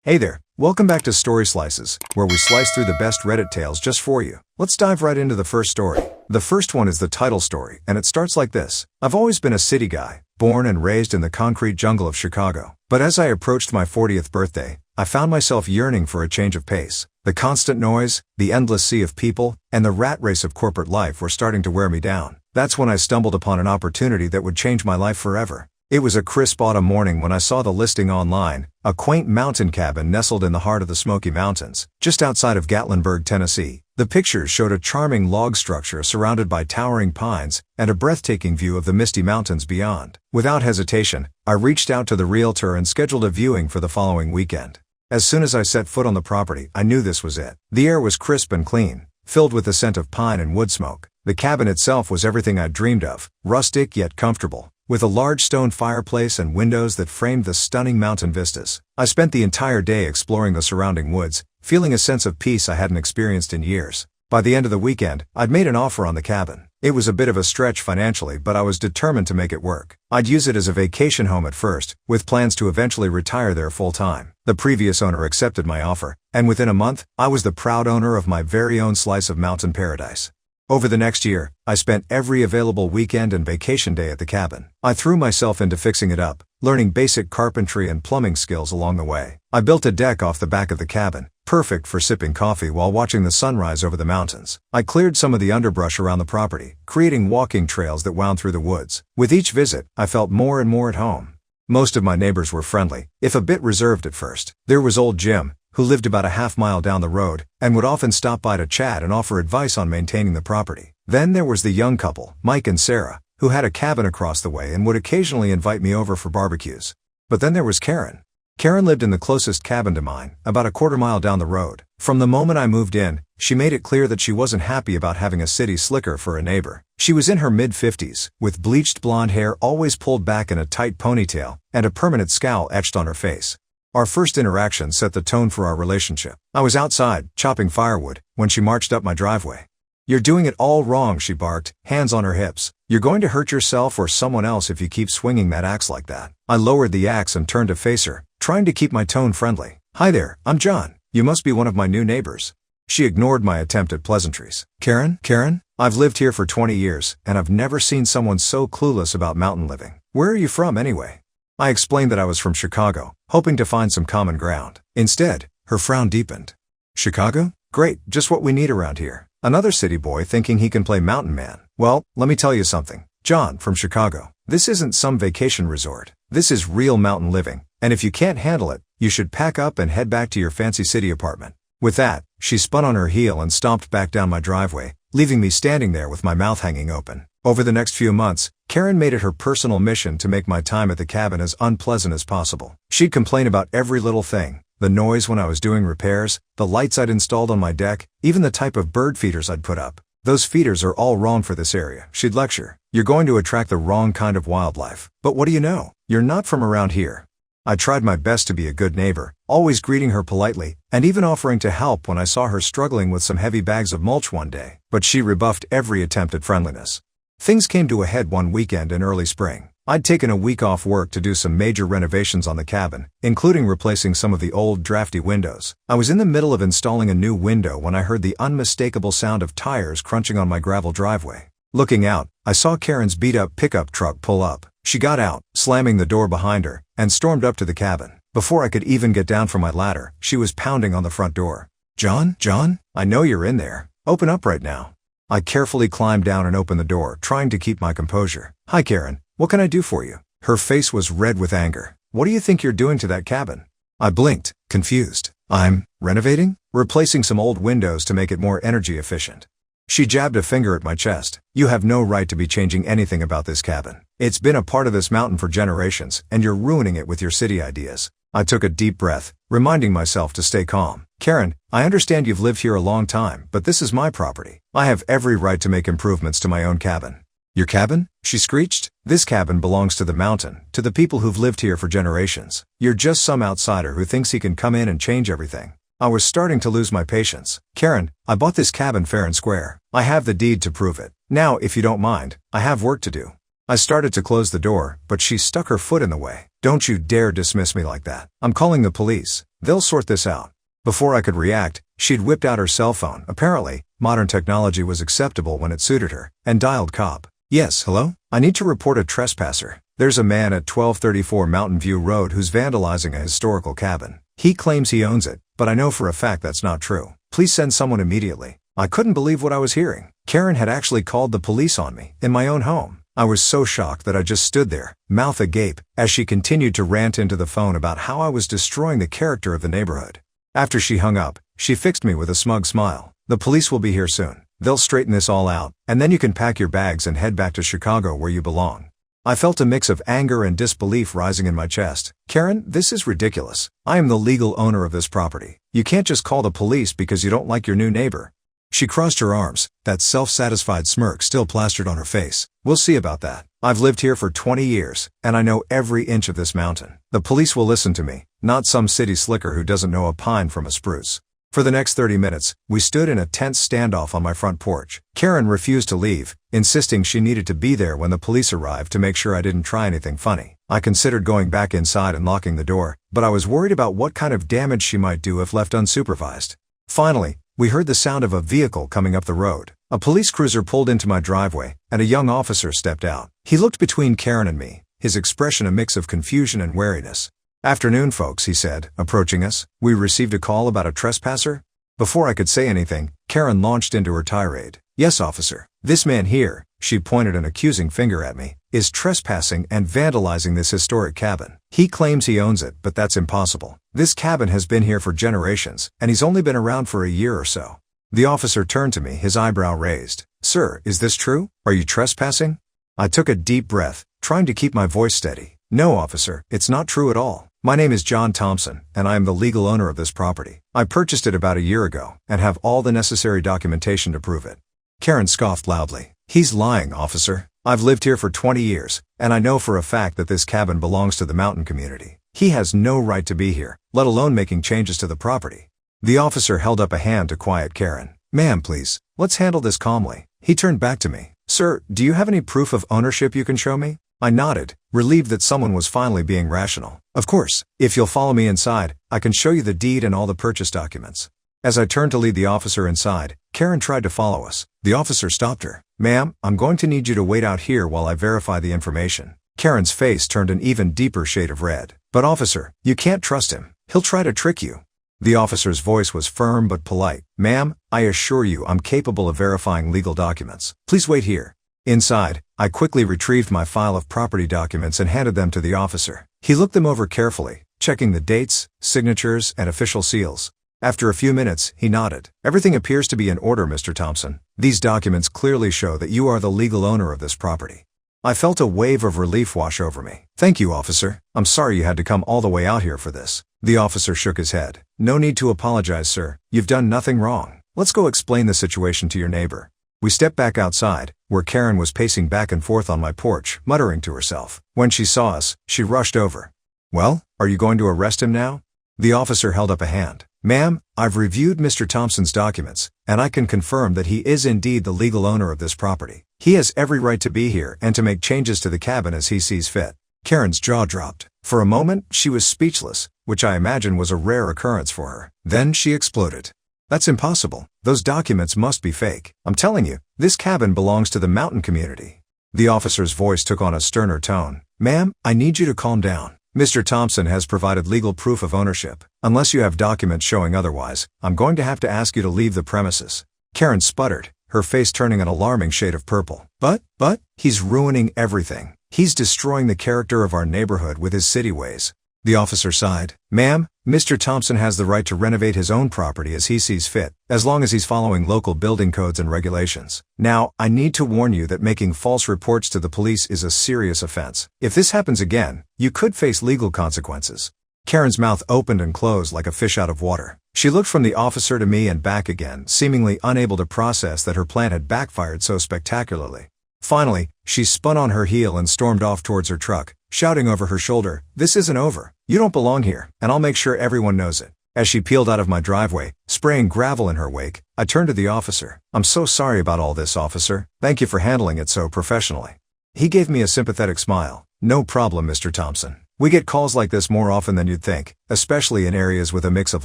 Hey there, welcome back to Story Slices, where we slice through the best Reddit tales just for you. Let's dive right into the first story. The first one is the Tittle story, and it starts like this. I've always been a city guy, born and raised in the concrete jungle of Chicago. But as I approached my 40th birthday, I found myself yearning for a change of pace. The constant noise, the endless sea of people, and the rat race of corporate life were starting to wear me down. That's when I stumbled upon an opportunity that would change my life forever. It was a crisp autumn morning when I saw the listing online, a quaint mountain cabin nestled in the heart of the Smoky Mountains, just outside of Gatlinburg, Tennessee. The pictures showed a charming log structure surrounded by towering pines and a breathtaking view of the misty mountains beyond. Without hesitation, I reached out to the realtor and scheduled a viewing for the following weekend. As soon as I set foot on the property, I knew this was it. The air was crisp and clean, filled with the scent of pine and wood smoke. The cabin itself was everything I'd dreamed of, rustic yet comfortable, with a large stone fireplace and windows that framed the stunning mountain vistas. I spent the entire day exploring the surrounding woods, feeling a sense of peace I hadn't experienced in years. By the end of the weekend, I'd made an offer on the cabin. It was a bit of a stretch financially, but I was determined to make it work. I'd use it as a vacation home at first, with plans to eventually retire there full-time. The previous owner accepted my offer, and within a month, I was the proud owner of my very own slice of mountain paradise. Over the next year, I spent every available weekend and vacation day at the cabin. I threw myself into fixing it up, learning basic carpentry and plumbing skills along the way. I built a deck off the back of the cabin, perfect for sipping coffee while watching the sunrise over the mountains. I cleared some of the underbrush around the property, creating walking trails that wound through the woods. With each visit, I felt more and more at home. Most of my neighbors were friendly, if a bit reserved at first. There was old Jim, who lived about a half-mile down the road, and would often stop by to chat and offer advice on maintaining the property. Then there was the young couple, Mike and Sarah, who had a cabin across the way and would occasionally invite me over for barbecues. But then there was Karen. Karen lived in the closest cabin to mine, about a quarter-mile down the road. From the moment I moved in, she made it clear that she wasn't happy about having a city slicker for a neighbor. She was in her mid-50s, with bleached blonde hair always pulled back in a tight ponytail, and a permanent scowl etched on her face. Our first interaction set the tone for our relationship. I was outside, chopping firewood, when she marched up my driveway. "You're doing it all wrong," she barked, hands on her hips. "You're going to hurt yourself or someone else if you keep swinging that axe like that." I lowered the axe and turned to face her, trying to keep my tone friendly. "Hi there, I'm John. You must be one of my new neighbors." She ignored my attempt at pleasantries. Karen, I've lived here for 20 years, and I've never seen someone so clueless about mountain living. Where are you from anyway?" I explained that I was from Chicago, hoping to find some common ground. Instead, her frown deepened. "Chicago? Great, just what we need around here. Another city boy thinking he can play mountain man. Well, let me tell you something. John, from Chicago. This isn't some vacation resort. This is real mountain living, and if you can't handle it, you should pack up and head back to your fancy city apartment." With that, she spun on her heel and stomped back down my driveway, leaving me standing there with my mouth hanging open. Over the next few months, Karen made it her personal mission to make my time at the cabin as unpleasant as possible. She'd complain about every little thing: the noise when I was doing repairs, the lights I'd installed on my deck, even the type of bird feeders I'd put up. "Those feeders are all wrong for this area," she'd lecture. "You're going to attract the wrong kind of wildlife. But what do you know? You're not from around here." I tried my best to be a good neighbor, always greeting her politely, and even offering to help when I saw her struggling with some heavy bags of mulch one day. But she rebuffed every attempt at friendliness. Things came to a head one weekend in early spring. I'd taken a week off work to do some major renovations on the cabin, including replacing some of the old, drafty windows. I was in the middle of installing a new window when I heard the unmistakable sound of tires crunching on my gravel driveway. Looking out, I saw Karen's beat-up pickup truck pull up. She got out, slamming the door behind her, and stormed up to the cabin. Before I could even get down from my ladder, she was pounding on the front door. John, I know you're in there. Open up right now." I carefully climbed down and opened the door, trying to keep my composure. "Hi Karen, what can I do for you?" Her face was red with anger. "What do you think you're doing to that cabin?" I blinked, confused. "I'm renovating? Replacing some old windows to make it more energy efficient." She jabbed a finger at my chest. "You have no right to be changing anything about this cabin. It's been a part of this mountain for generations, and you're ruining it with your city ideas." I took a deep breath, reminding myself to stay calm. "Karen, I understand you've lived here a long time, but this is my property. I have every right to make improvements to my own cabin." "Your cabin?" she screeched. "This cabin belongs to the mountain, to the people who've lived here for generations. You're just some outsider who thinks he can come in and change everything." I was starting to lose my patience. "Karen, I bought this cabin fair and square. I have the deed to prove it. Now, if you don't mind, I have work to do." I started to close the door, but she stuck her foot in the way. "Don't you dare dismiss me like that. I'm calling the police. They'll sort this out." Before I could react, she'd whipped out her cell phone. Apparently, modern technology was acceptable when it suited her, and dialed cop. "Yes, hello? I need to report a trespasser. There's a man at 1234 Mountain View Road who's vandalizing a historical cabin. He claims he owns it, but I know for a fact that's not true. Please send someone immediately." I couldn't believe what I was hearing. Karen had actually called the police on me, in my own home. I was so shocked that I just stood there, mouth agape, as she continued to rant into the phone about how I was destroying the character of the neighborhood. After she hung up, she fixed me with a smug smile. "The police will be here soon. They'll straighten this all out, and then you can pack your bags and head back to Chicago where you belong." I felt a mix of anger and disbelief rising in my chest. "Karen, this is ridiculous. I am the legal owner of this property. You can't just call the police because you don't like your new neighbor." She crossed her arms, that self-satisfied smirk still plastered on her face. "We'll see about that. I've lived here for 20 years, and I know every inch of this mountain. The police will listen to me, not some city slicker who doesn't know a pine from a spruce." For the next 30 minutes, we stood in a tense standoff on my front porch. Karen refused to leave, insisting she needed to be there when the police arrived to make sure I didn't try anything funny. I considered going back inside and locking the door, but I was worried about what kind of damage she might do if left unsupervised. Finally, we heard the sound of a vehicle coming up the road. A police cruiser pulled into my driveway, and a young officer stepped out. He looked between Karen and me, his expression a mix of confusion and wariness. "Afternoon, folks," he said, approaching us. "We received a call about a trespasser." Before I could say anything, Karen launched into her tirade. "Yes, officer. This man here," she pointed an accusing finger at me, "is trespassing and vandalizing this historic cabin. He claims he owns it, but that's impossible. This cabin has been here for generations, and he's only been around for a year or so." The officer turned to me, his eyebrow raised. "Sir, is this true? Are you trespassing?" I took a deep breath, trying to keep my voice steady. "No, officer, it's not true at all. My name is John Thompson, and I am the legal owner of this property. I purchased it about a year ago, and have all the necessary documentation to prove it." Karen scoffed loudly. "He's lying, officer. I've lived here for 20 years, and I know for a fact that this cabin belongs to the mountain community. He has no right to be here, let alone making changes to the property." The officer held up a hand to quiet Karen. "Ma'am, please, let's handle this calmly." He turned back to me. "Sir, do you have any proof of ownership you can show me?" I nodded, relieved that someone was finally being rational. "Of course, if you'll follow me inside, I can show you the deed and all the purchase documents." As I turned to lead the officer inside, Karen tried to follow us. The officer stopped her. "Ma'am, I'm going to need you to wait out here while I verify the information." Karen's face turned an even deeper shade of red. "But officer, you can't trust him. He'll try to trick you." The officer's voice was firm but polite. "Ma'am, I assure you I'm capable of verifying legal documents. Please wait here." Inside, I quickly retrieved my file of property documents and handed them to the officer. He looked them over carefully, checking the dates, signatures, and official seals. After a few minutes, he nodded. "Everything appears to be in order, Mr. Thompson. These documents clearly show that you are the legal owner of this property." I felt a wave of relief wash over me. "Thank you, officer. I'm sorry you had to come all the way out here for this." The officer shook his head. "No need to apologize, sir. You've done nothing wrong. Let's go explain the situation to your neighbor." We stepped back outside, where Karen was pacing back and forth on my porch, muttering to herself. When she saw us, she rushed over. "Well, are you going to arrest him now?" The officer held up a hand. "Ma'am, I've reviewed Mr. Thompson's documents, and I can confirm that he is indeed the legal owner of this property. He has every right to be here and to make changes to the cabin as he sees fit." Karen's jaw dropped. For a moment, she was speechless, which I imagine was a rare occurrence for her. Then she exploded. "That's impossible. Those documents must be fake. I'm telling you, this cabin belongs to the mountain community." The officer's voice took on a sterner tone. "Ma'am, I need you to calm down. Mr. Thompson has provided legal proof of ownership. Unless you have documents showing otherwise, I'm going to have to ask you to leave the premises." Karen sputtered, her face turning an alarming shade of purple. But, he's ruining everything. He's destroying the character of our neighborhood with his city ways." The officer sighed. "Ma'am, Mr. Thompson has the right to renovate his own property as he sees fit, as long as he's following local building codes and regulations. Now, I need to warn you that making false reports to the police is a serious offense. If this happens again, you could face legal consequences." Karen's mouth opened and closed like a fish out of water. She looked from the officer to me and back again, seemingly unable to process that her plan had backfired so spectacularly. Finally, she spun on her heel and stormed off towards her truck, shouting over her shoulder, "This isn't over. You don't belong here, and I'll make sure everyone knows it." As she peeled out of my driveway, spraying gravel in her wake, I turned to the officer. "I'm so sorry about all this, officer. Thank you for handling it so professionally." He gave me a sympathetic smile. No problem, Mr. Thompson. We get calls like this more often than you'd think, especially in areas with a mix of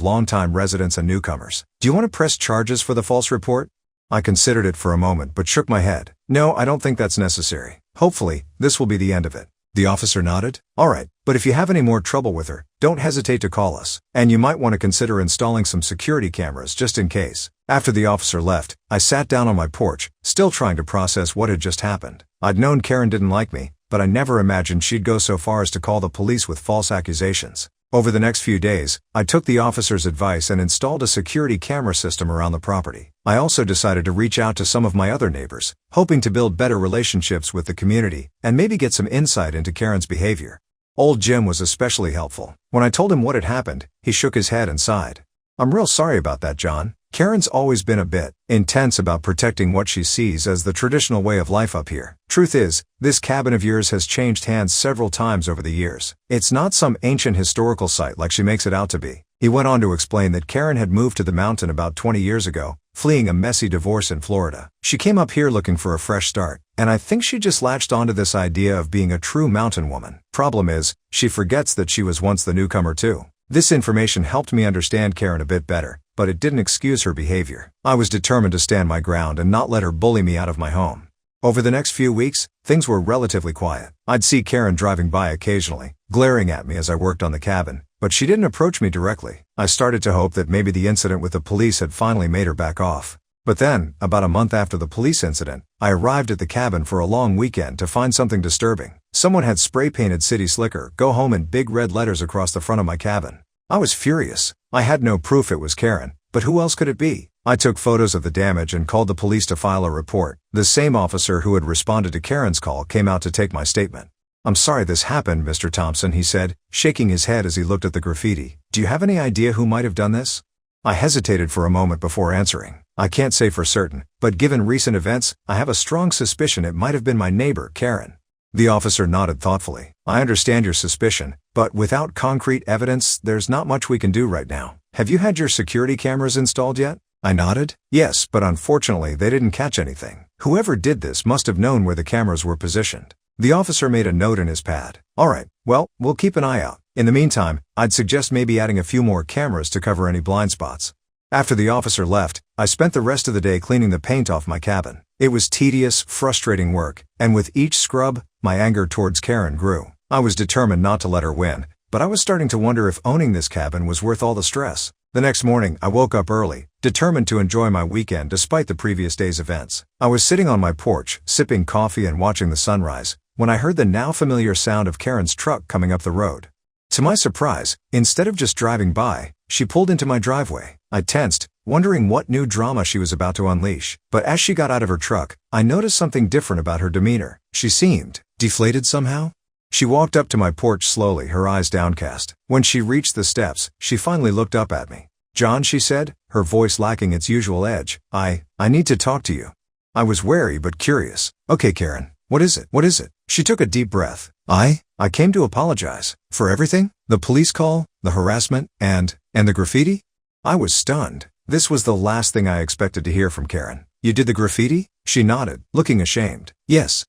longtime residents and newcomers. Do you want to press charges for the false report? I considered it for a moment but shook my head. No, I don't think that's necessary. Hopefully, this will be the end of it. The officer nodded. All right, but if you have any more trouble with her, don't hesitate to call us. And you might want to consider installing some security cameras just in case. After the officer left, I sat down on my porch, still trying to process what had just happened. I'd known Karen didn't like me, but I never imagined she'd go so far as to call the police with false accusations. Over the next few days, I took the officer's advice and installed a security camera system around the property. I also decided to reach out to some of my other neighbors, hoping to build better relationships with the community and maybe get some insight into Karen's behavior. Old Jim was especially helpful. When I told him what had happened, he shook his head and sighed. I'm real sorry about that, John. Karen's always been a bit intense about protecting what she sees as the traditional way of life up here. Truth is, this cabin of yours has changed hands several times over the years. It's not some ancient historical site like she makes it out to be. He went on to explain that Karen had moved to the mountain about 20 years ago, fleeing a messy divorce in Florida. She came up here looking for a fresh start, and I think she just latched onto this idea of being a true mountain woman. Problem is, she forgets that she was once the newcomer too. This information helped me understand Karen a bit better, but it didn't excuse her behavior. I was determined to stand my ground and not let her bully me out of my home. Over the next few weeks, things were relatively quiet. I'd see Karen driving by occasionally, glaring at me as I worked on the cabin, but she didn't approach me directly. I started to hope that maybe the incident with the police had finally made her back off. But then, about a month after the police incident, I arrived at the cabin for a long weekend to find something disturbing. Someone had spray-painted City Slicker, "Go Home" in big red letters across the front of my cabin. I was furious. I had no proof it was Karen, but who else could it be? I took photos of the damage and called the police to file a report. The same officer who had responded to Karen's call came out to take my statement. I'm sorry this happened, Mr. Thompson, he said, shaking his head as he looked at the graffiti. Do you have any idea who might have done this? I hesitated for a moment before answering. I can't say for certain, but given recent events, I have a strong suspicion it might have been my neighbor, Karen. The officer nodded thoughtfully. I understand your suspicion, but without concrete evidence, there's not much we can do right now. Have you had your security cameras installed yet? I nodded. Yes, but unfortunately they didn't catch anything. Whoever did this must have known where the cameras were positioned. The officer made a note in his pad. All right, well, we'll keep an eye out. In the meantime, I'd suggest maybe adding a few more cameras to cover any blind spots. After the officer left, I spent the rest of the day cleaning the paint off my cabin. It was tedious, frustrating work, and with each scrub, my anger towards Karen grew. I was determined not to let her win, but I was starting to wonder if owning this cabin was worth all the stress. The next morning, I woke up early, determined to enjoy my weekend despite the previous day's events. I was sitting on my porch, sipping coffee and watching the sunrise, when I heard the now familiar sound of Karen's truck coming up the road. To my surprise, instead of just driving by, she pulled into my driveway. I tensed, wondering what new drama she was about to unleash. But as she got out of her truck, I noticed something different about her demeanor. She seemed deflated somehow. She walked up to my porch slowly, her eyes downcast. When she reached the steps, she finally looked up at me. John, she said, her voice lacking its usual edge. I need to talk to you. I was wary but curious. Okay, Karen, what is it? What is it? She took a deep breath. I came to apologize. For everything? The police call, the harassment, and the graffiti? I was stunned. This was the last thing I expected to hear from Karen. You did the graffiti? She nodded, looking ashamed. Yes,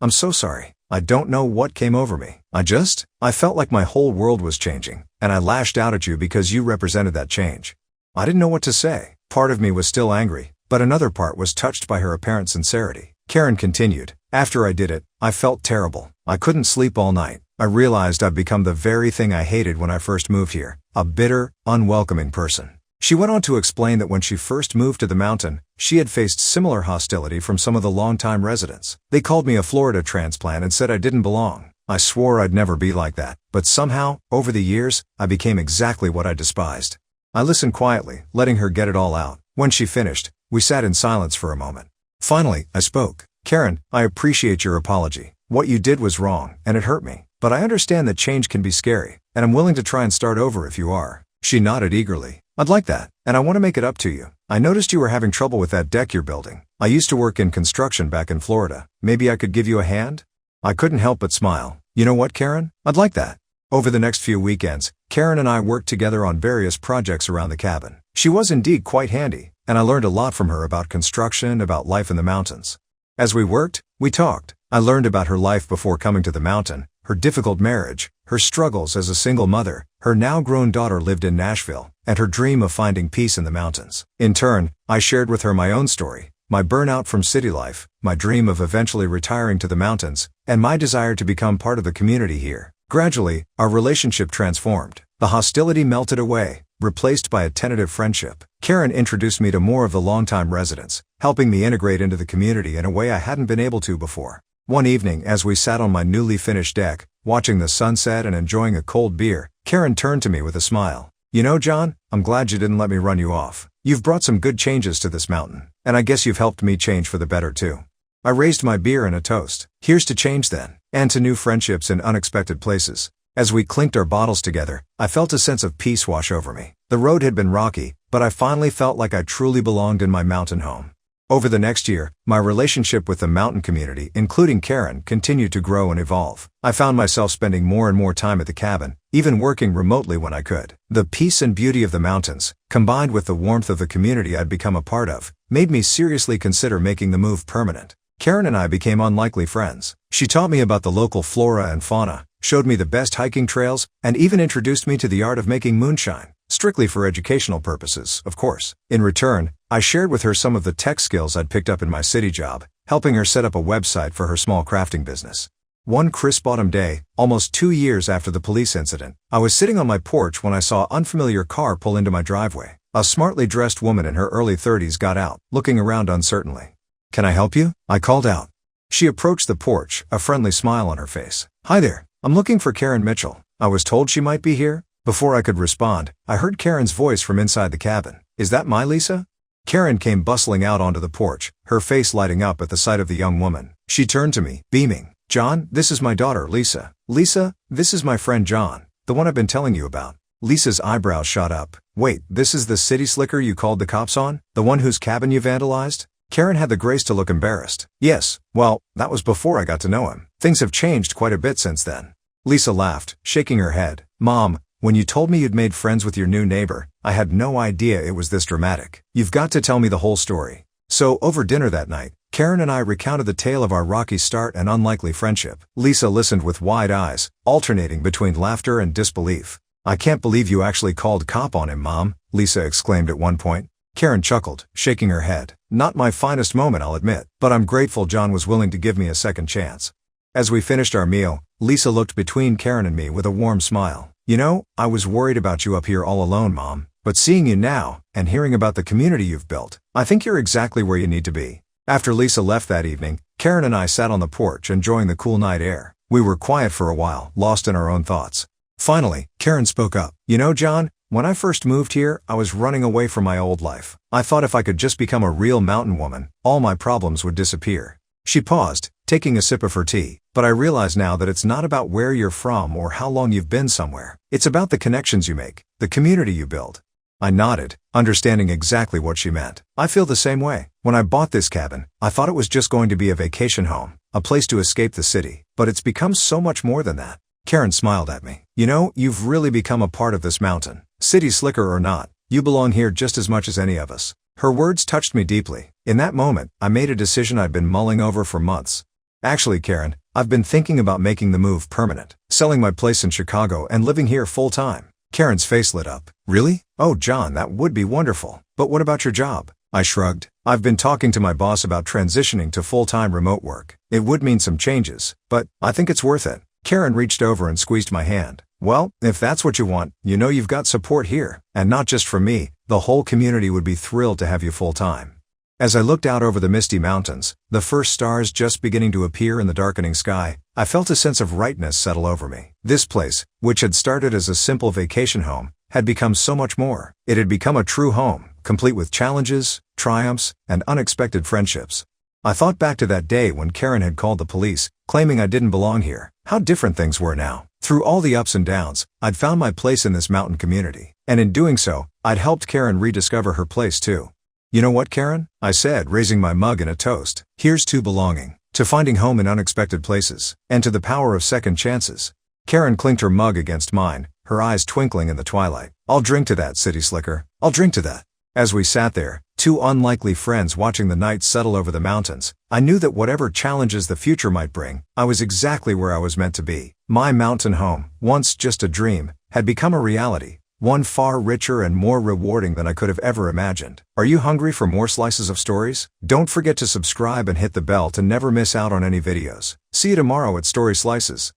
I'm so sorry. I don't know what came over me. I felt like my whole world was changing, and I lashed out at you because you represented that change. I didn't know what to say. Part of me was still angry, but another part was touched by her apparent sincerity. Karen continued. After I did it, I felt terrible. I couldn't sleep all night. I realized I'd become the very thing I hated when I first moved here, a bitter, unwelcoming person. She went on to explain that when she first moved to the mountain, she had faced similar hostility from some of the longtime residents. They called me a Florida transplant and said I didn't belong. I swore I'd never be like that, but somehow, over the years, I became exactly what I despised. I listened quietly, letting her get it all out. When she finished, we sat in silence for a moment. Finally, I spoke. Karen, I appreciate your apology. What you did was wrong, and it hurt me. But I understand that change can be scary, and I'm willing to try and start over if you are. She nodded eagerly. I'd like that, and I want to make it up to you. I noticed you were having trouble with that deck you're building. I used to work in construction back in Florida. Maybe I could give you a hand? I couldn't help but smile. You know what, Karen? I'd like that. Over the next few weekends, Karen and I worked together on various projects around the cabin. She was indeed quite handy, and I learned a lot from her about construction, about life in the mountains. As we worked, we talked. I learned about her life before coming to the mountain, her difficult marriage, her struggles as a single mother, her now-grown daughter lived in Nashville, and her dream of finding peace in the mountains. In turn, I shared with her my own story, my burnout from city life, my dream of eventually retiring to the mountains, and my desire to become part of the community here. Gradually, our relationship transformed. The hostility melted away, replaced by a tentative friendship. Karen introduced me to more of the longtime residents, helping me integrate into the community in a way I hadn't been able to before. One evening, as we sat on my newly finished deck, watching the sunset and enjoying a cold beer, Karen turned to me with a smile. "You know, John, I'm glad you didn't let me run you off. You've brought some good changes to this mountain, and I guess you've helped me change for the better too." I raised my beer in a toast. Here's to change then, and to new friendships in unexpected places. As we clinked our bottles together, I felt a sense of peace wash over me. The road had been rocky, but I finally felt like I truly belonged in my mountain home. Over the next year, my relationship with the mountain community, including Karen, continued to grow and evolve. I found myself spending more and more time at the cabin, even working remotely when I could. The peace and beauty of the mountains, combined with the warmth of the community I'd become a part of, made me seriously consider making the move permanent. Karen and I became unlikely friends. She taught me about the local flora and fauna, showed me the best hiking trails, and even introduced me to the art of making moonshine. Strictly for educational purposes, of course. In return, I shared with her some of the tech skills I'd picked up in my city job, helping her set up a website for her small crafting business. One crisp autumn day, almost 2 years after the police incident, I was sitting on my porch when I saw an unfamiliar car pull into my driveway. A smartly dressed woman in her early 30s got out, looking around uncertainly. "Can I help you?" I called out. She approached the porch, a friendly smile on her face. "Hi there, I'm looking for Karen Mitchell. I was told she might be here." Before I could respond, I heard Karen's voice from inside the cabin. "Is that my Lisa?" Karen came bustling out onto the porch, her face lighting up at the sight of the young woman. She turned to me, beaming. "John, this is my daughter, Lisa. Lisa, this is my friend John, the one I've been telling you about." Lisa's eyebrows shot up. "Wait, this is the city slicker you called the cops on? The one whose cabin you vandalized?" Karen had the grace to look embarrassed. "Yes, well, that was before I got to know him. Things have changed quite a bit since then." Lisa laughed, shaking her head. "Mom, when you told me you'd made friends with your new neighbor, I had no idea it was this dramatic. You've got to tell me the whole story." So, over dinner that night, Karen and I recounted the tale of our rocky start and unlikely friendship. Lisa listened with wide eyes, alternating between laughter and disbelief. "I can't believe you actually called cop on him, Mom," Lisa exclaimed at one point. Karen chuckled, shaking her head. "Not my finest moment, I'll admit, but I'm grateful John was willing to give me a second chance." As we finished our meal, Lisa looked between Karen and me with a warm smile. "You know, I was worried about you up here all alone, Mom, but seeing you now, and hearing about the community you've built, I think you're exactly where you need to be." After Lisa left that evening, Karen and I sat on the porch enjoying the cool night air. We were quiet for a while, lost in our own thoughts. Finally, Karen spoke up. "You know, John, when I first moved here, I was running away from my old life. I thought if I could just become a real mountain woman, all my problems would disappear." She paused, taking a sip of her tea. "But I realize now that it's not about where you're from or how long you've been somewhere. It's about the connections you make, the community you build." I nodded, understanding exactly what she meant. I feel the same way. When I bought this cabin, I thought it was just going to be a vacation home, a place to escape the city, but it's become so much more than that. Karen smiled at me. "You know, you've really become a part of this mountain. City slicker or not, you belong here just as much as any of us." Her words touched me deeply. In that moment, I made a decision I'd been mulling over for months. "Actually, Karen, I've been thinking about making the move permanent, selling my place in Chicago and living here full-time." Karen's face lit up. "Really? Oh, John, that would be wonderful. But what about your job?" I shrugged. "I've been talking to my boss about transitioning to full-time remote work. It would mean some changes, but I think it's worth it." Karen reached over and squeezed my hand. "Well, if that's what you want, you know you've got support here, and not just from me, the whole community would be thrilled to have you full-time." As I looked out over the misty mountains, the first stars just beginning to appear in the darkening sky, I felt a sense of rightness settle over me. This place, which had started as a simple vacation home, had become so much more. It had become a true home, complete with challenges, triumphs, and unexpected friendships. I thought back to that day when Karen had called the police, claiming I didn't belong here. How different things were now. Through all the ups and downs, I'd found my place in this mountain community. And in doing so, I'd helped Karen rediscover her place too. "You know what, Karen?" I said, raising my mug in a toast. "Here's to belonging, to finding home in unexpected places, and to the power of second chances." Karen clinked her mug against mine, her eyes twinkling in the twilight. "I'll drink to that, City Slicker. I'll drink to that." As we sat there, two unlikely friends watching the night settle over the mountains. I knew that whatever challenges the future might bring, I was exactly where I was meant to be. My mountain home, once just a dream, had become a reality, one far richer and more rewarding than I could have ever imagined. Are you hungry for more slices of stories? Don't forget to subscribe and hit the bell to never miss out on any videos. See you tomorrow at Story Slices.